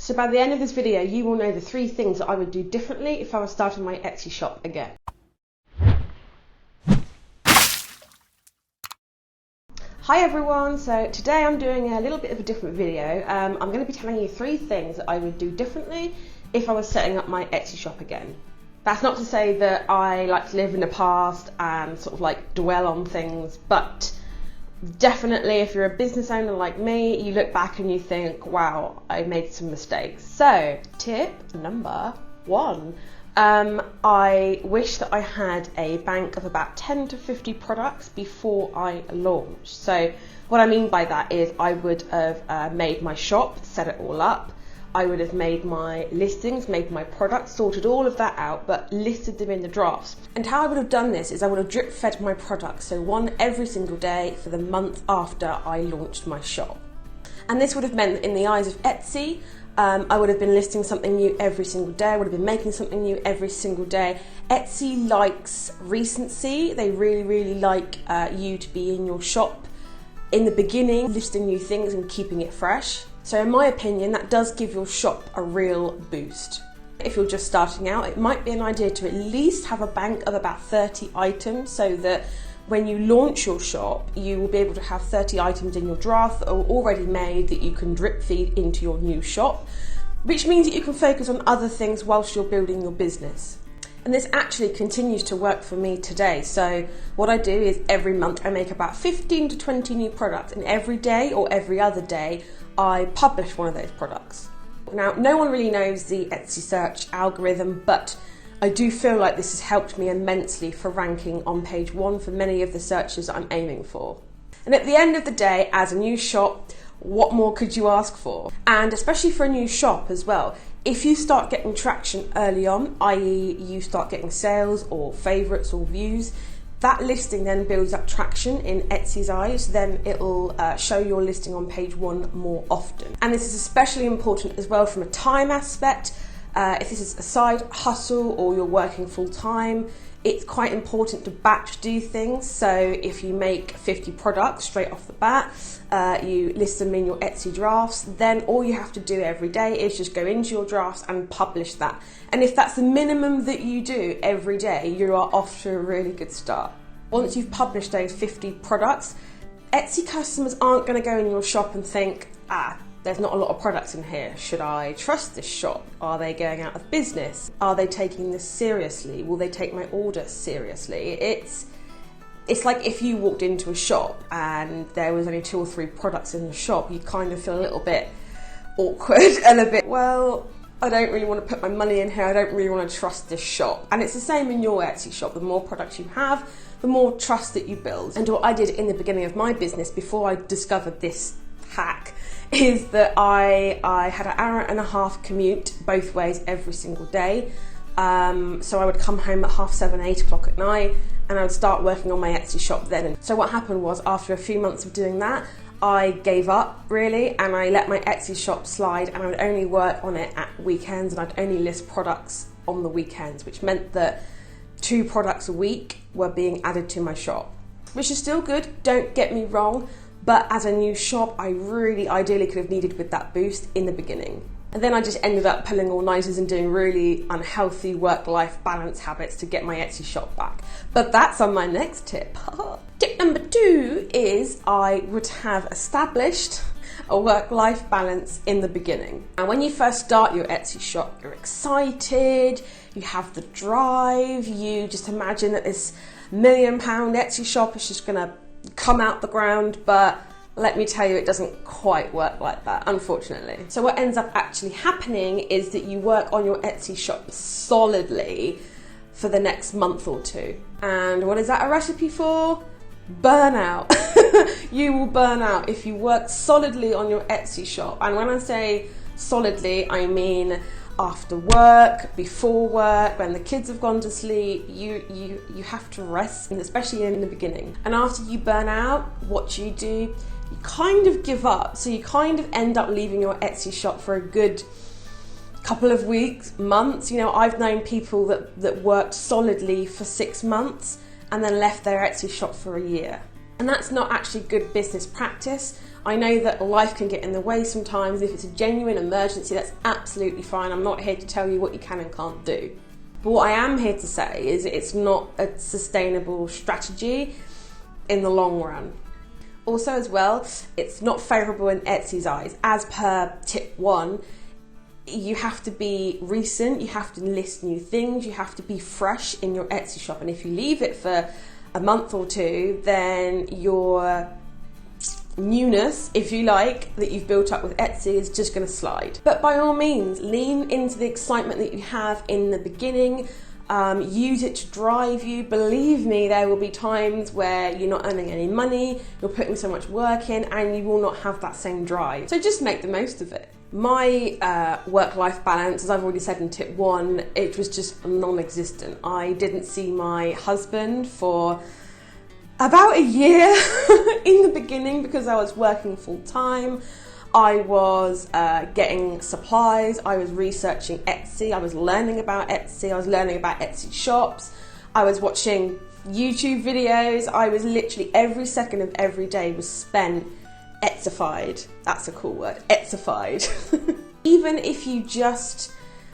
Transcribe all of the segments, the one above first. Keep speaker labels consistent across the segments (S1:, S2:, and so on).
S1: So by the end of this video, you will know the 3 things that I would do differently if I was starting my Etsy shop again. Hi everyone, so today I'm doing a little bit of a different video. I'm going to be telling you 3 things that I would do differently if I was setting up my Etsy shop again. That's not to say that I like to live in the past and sort of like dwell on things, but definitely if you're a business owner like me, you look back and you think, wow, I made some mistakes. So tip number 1. I wish that I had a bank of about 10 to 50 products before I launched. So what I mean by that is I would have made my shop, set it all up. I would have made my listings, made my products, sorted all of that out, but listed them in the drafts. And how I would have done this is I would have drip fed my products, so one every single day for the month after I launched my shop. And this would have meant that in the eyes of Etsy, I would have been listing something new every single day. I would have been making something new every single day. Etsy likes recency. They really, really like you to be in your shop in the beginning, listing new things and keeping it fresh. So in my opinion, that does give your shop a real boost. If you're just starting out, it might be an idea to at least have a bank of about 30 items so that when you launch your shop, you will be able to have 30 items in your draft that are already made that you can drip feed into your new shop, which means that you can focus on other things whilst you're building your business. And this actually continues to work for me today. So what I do is every month I make about 15 to 20 new products, and every day or every other day I publish one of those products. Now, no one really knows the Etsy search algorithm, but I do feel like this has helped me immensely for ranking on page 1 for many of the searches that I'm aiming for. And at the end of the day, as a new shop, what more could you ask for? And especially for a new shop as well, if you start getting traction early on, i.e. you start getting sales or favourites or views, that listing then builds up traction in Etsy's eyes, then it'll show your listing on page 1 more often. And this is especially important as well from a time aspect. If this is a side hustle or you're working full time, it's quite important to batch do things. So if you make 50 products straight off the bat, you list them in your Etsy drafts, then all you have to do every day is just go into your drafts and publish that. And if that's the minimum that you do every day, you are off to a really good start. Once you've published those 50 products, Etsy customers aren't going to go in your shop and think, there's not a lot of products in here. Should I trust this shop? Are they going out of business? Are they taking this seriously? Will they take my order seriously? It's like if you walked into a shop and there was only 2 or 3 products in the shop, you kind of feel a little bit awkward and a bit, well, I don't really want to put my money in here. I don't really want to trust this shop. And it's the same in your Etsy shop. The more products you have, the more trust that you build. And what I did in the beginning of my business before I discovered this hack is that I had an hour and a half commute both ways every single day. So I would come home at 7:30, 8 o'clock at night, and I would start working on my Etsy shop then. And so what happened was, after a few months of doing that, I gave up really, and I let my Etsy shop slide, and I would only work on it at weekends, and I'd only list products on the weekends, which meant that 2 products a week were being added to my shop, which is still good, don't get me wrong. But as a new shop, I really ideally could have needed with that boost in the beginning. And then I just ended up pulling all-nighters and doing really unhealthy work-life balance habits to get my Etsy shop back. But that's on my next tip. Tip number 2 is I would have established a work-life balance in the beginning. And when you first start your Etsy shop, you're excited, you have the drive, you just imagine that this £1 million Etsy shop is just gonna come out the ground, but let me tell you, it doesn't quite work like that, unfortunately. So what ends up actually happening is that you work on your Etsy shop solidly for the next month or 2. And what is that a recipe for? Burnout. You will burn out if you work solidly on your Etsy shop. And when I say solidly, I mean after work, before work, when the kids have gone to sleep, you have to rest, and especially in the beginning. And after you burn out, what do? You kind of give up. So you kind of end up leaving your Etsy shop for a good couple of weeks, months. You know, I've known people that worked solidly for 6 months and then left their Etsy shop for a year. And that's not actually good business practice. I know that life can get in the way sometimes. If it's a genuine emergency, that's absolutely fine. I'm not here to tell you what you can and can't do. But what I am here to say is it's not a sustainable strategy in the long run. Also as well, it's not favourable in Etsy's eyes. As per tip 1, you have to be recent, you have to list new things, you have to be fresh in your Etsy shop. And if you leave it for a month or two, then your newness, if you like, that you've built up with Etsy is just going to slide. But by all means, lean into the excitement that you have in the beginning. Use it to drive you. Believe me, there will be times where you're not earning any money, you're putting so much work in, and you will not have that same drive. So just make the most of it. My work-life balance, as I've already said in tip 1, it was just non-existent. I didn't see my husband for about a year in the beginning because I was working full-time. I was getting supplies, I was researching Etsy, I was learning about Etsy, I was learning about Etsy shops, I was watching YouTube videos. I was literally, every second of every day was spent Etsyfied. That's a cool word, Etsyfied. Even if you just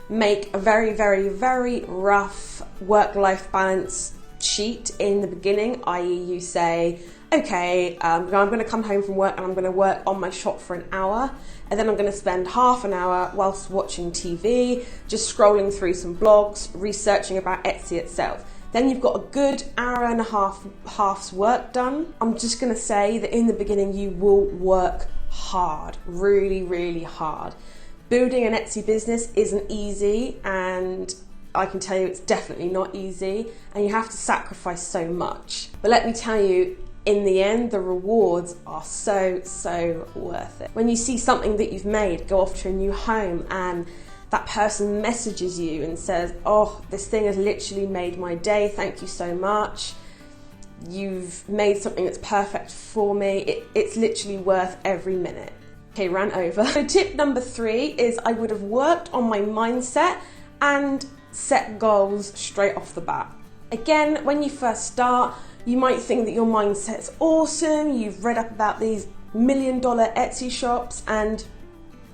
S1: make a very, very, very rough work-life balance sheet in the beginning, i.e. you say, okay, I'm going to come home from work and I'm going to work on my shop for an hour, and then I'm going to spend half an hour whilst watching TV, just scrolling through some blogs, researching about Etsy itself. Then you've got a good hour and a half's work done. I'm just going to say that in the beginning you will work hard, really, really hard. Building an Etsy business isn't easy, and I can tell you it's definitely not easy, and you have to sacrifice so much. But let me tell you, in the end, the rewards are so, so worth it. When you see something that you've made go off to a new home and that person messages you and says, oh, this thing has literally made my day, thank you so much. You've made something that's perfect for me. It's literally worth every minute. Okay, ran over. So tip number 3 is I would have worked on my mindset and set goals straight off the bat. Again, when you first start, you might think that your mindset's awesome, you've read up about these $1 million Etsy shops, and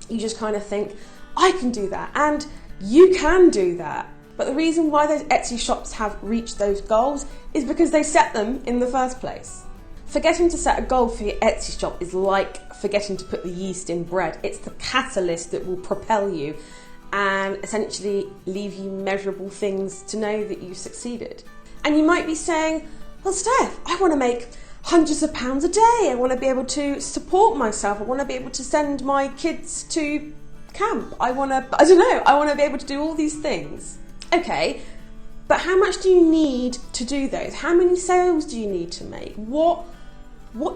S1: you just kind of think, I can do that, and you can do that. But the reason why those Etsy shops have reached those goals is because they set them in the first place. Forgetting to set a goal for your Etsy shop is like forgetting to put the yeast in bread. It's the catalyst that will propel you and essentially leave you measurable things to know that you've succeeded. And you might be saying, well, Steph, I want to make hundreds of pounds a day. I want to be able to support myself. I want to be able to send my kids to camp. I want to be able to do all these things. Okay, but how much do you need to do those? How many sales do you need to make? What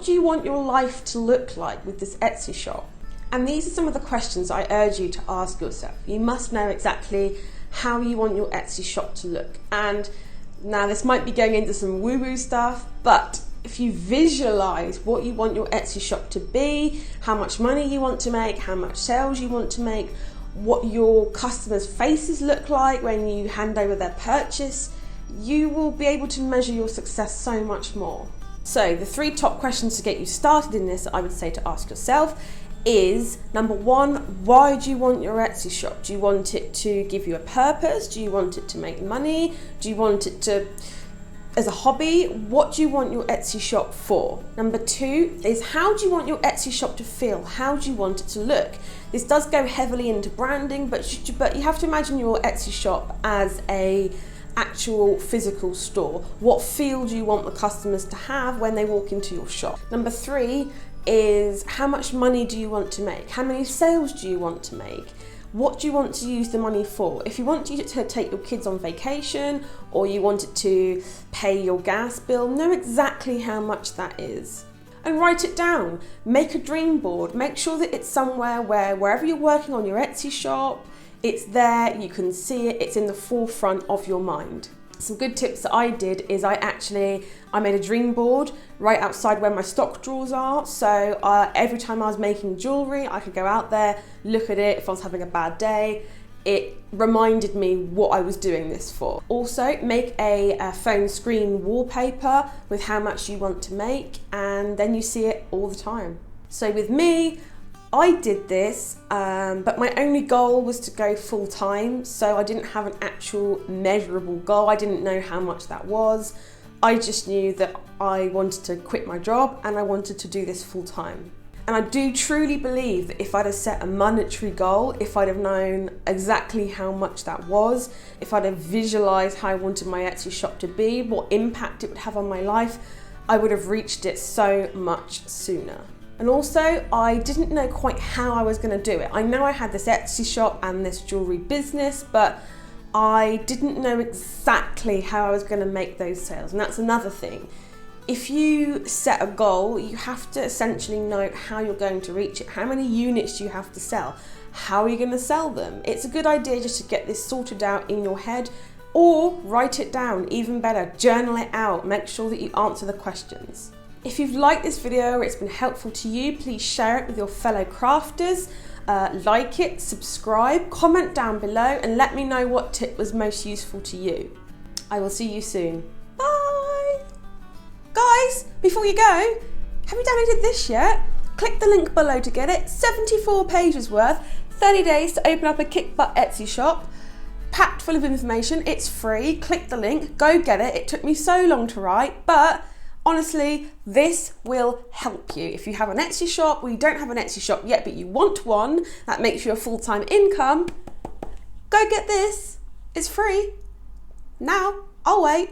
S1: do you want your life to look like with this Etsy shop? And these are some of the questions I urge you to ask yourself. You must know exactly how you want your Etsy shop to look. And now this might be going into some woo-woo stuff, but if you visualize what you want your Etsy shop to be, how much money you want to make, how much sales you want to make, what your customers' faces look like when you hand over their purchase, you will be able to measure your success so much more. So the 3 top questions to get you started in this, I would say to ask yourself is, number 1, why do you want your Etsy shop? Do you want it to give you a purpose? Do you want it to make money? Do you want it to, as a hobby? What do you want your Etsy shop for? Number 2 is, how do you want your Etsy shop to feel? How do you want it to look? This does go heavily into branding, but you have to imagine your Etsy shop as a actual physical store. What feel do you want the customers to have when they walk into your shop? Number 3 is, how much money do you want to make? How many sales do you want to make? What do you want to use the money for? If you want to take your kids on vacation, or you want it to pay your gas bill, know exactly how much that is. And write it down. Make a dream board. Make sure that it's somewhere where, wherever you're working on your Etsy shop, it's there, you can see it, it's in the forefront of your mind. Some good tips that I did is I made a dream board right outside where my stock drawers are. So every time I was making jewellery, I could go out there, look at it. If I was having a bad day, it reminded me what I was doing this for. Also, make a phone screen wallpaper with how much you want to make, and then you see it all the time. So with me, I did this, but my only goal was to go full time. So I didn't have an actual measurable goal. I didn't know how much that was. I just knew that I wanted to quit my job and I wanted to do this full time. And I do truly believe that if I'd have set a monetary goal, if I'd have known exactly how much that was, if I'd have visualized how I wanted my Etsy shop to be, what impact it would have on my life, I would have reached it so much sooner. And also, I didn't know quite how I was going to do it. I know I had this Etsy shop and this jewelry business, but I didn't know exactly how I was going to make those sales. And that's another thing. If you set a goal, you have to essentially know how you're going to reach it. How many units do you have to sell? How are you going to sell them? It's a good idea just to get this sorted out in your head, or write it down, even better, journal it out. Make sure that you answer the questions. If you've liked this video or it's been helpful to you, please share it with your fellow crafters. Like it, subscribe, comment down below and let me know what tip was most useful to you. I will see you soon. Bye! Guys, before you go, have you downloaded this yet? Click the link below to get it. 74 pages worth, 30 days to open up a kick-butt Etsy shop. Packed full of information, it's free. Click the link, go get it. It took me so long to write, but honestly, this will help you. If you have an Etsy shop or you don't have an Etsy shop yet, but you want one that makes you a full-time income, go get this. It's free. Now, I'll wait.